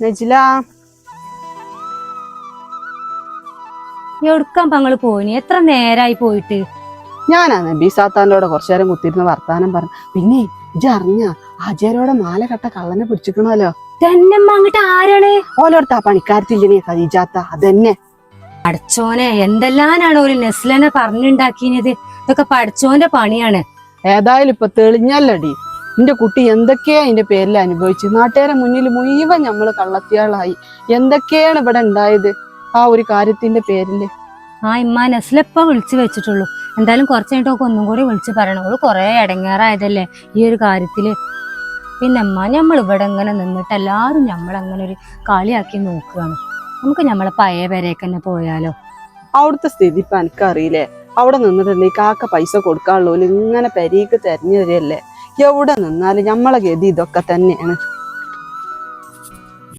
Najla എവിടുക്കാൻ പങ്ങള് പോയിന്? എത്ര നേരായി പോയിട്ട്? ഞാനാ നബീസാത്താൻ്റെ കൂടെ കുറച്ചു നേരം കുത്തിരുന്ന് വർത്താനം പറഞ്ഞു. പിന്നെ ഇജ്ജ് അറിഞ്ഞ അജയരോടെ മാല കെട്ട കള്ളനെ പിടിച്ചിക്കണല്ലോ. തന്നെ അങ്ങോട്ട് ആരാണ്? ഓലോടുത്ത ആ പണിക്കാരത്തില്ലേ ഖദീജാത്ത, അതന്നെ. പഠിച്ചോനെ, എന്തെല്ലാനാണ് ഒരു നെസ്ലനെ പറഞ്ഞുണ്ടാക്കിയത്? ഇതൊക്കെ പഠിച്ചോന്റെ പണിയാണ്. ഏതായാലും ഇപ്പൊ തെളിഞ്ഞല്ലടി. എന്റെ കുട്ടി എന്തൊക്കെയാ അതിന്റെ പേരിൽ അനുഭവിച്ചു. നാട്ടുകാരെ മുന്നിൽ മുഴുവൻ നമ്മള് കള്ളത്തിയാളായി. എന്തൊക്കെയാണ് ഇവിടെ ഉണ്ടായത് ആ ഒരു കാര്യത്തിന്റെ പേരില്. ഇമ്മ നെസ്ലിപ്പ വിളിച്ചു വെച്ചിട്ടുള്ളൂ. എന്തായാലും കുറച്ച് കഴിഞ്ഞിട്ടൊക്കെ ഒന്നും കൂടി വിളിച്ച് പറയണം. അവള് കൊറേ ഇടങ്ങേറായതല്ലേ ഈ ഒരു കാര്യത്തില്. പിന്നെ അമ്മ, നമ്മൾ ഇവിടെ ഇങ്ങനെ നിന്നിട്ട് എല്ലാരും നമ്മളങ്ങനെ ഒരു കളിയാക്കി നോക്കുകയാണ്. നമുക്ക് നമ്മളെ പഴയ പേരേക്ക് തന്നെ പോയാലോ? അവിടുത്തെ സ്ഥിതി ഇപ്പൊ എനിക്കറിയില്ലേ. അവിടെ നിന്നിട്ടുണ്ടെങ്കിൽ കാക്ക പൈസ കൊടുക്കാനുള്ളൂ ഇങ്ങനെ പെരീക്ക് തെരഞ്ഞു തരികയല്ലേ. എവിടെ നിന്നാലും നമ്മളെ ഗതി ഇതൊക്കെ തന്നെയാണ്.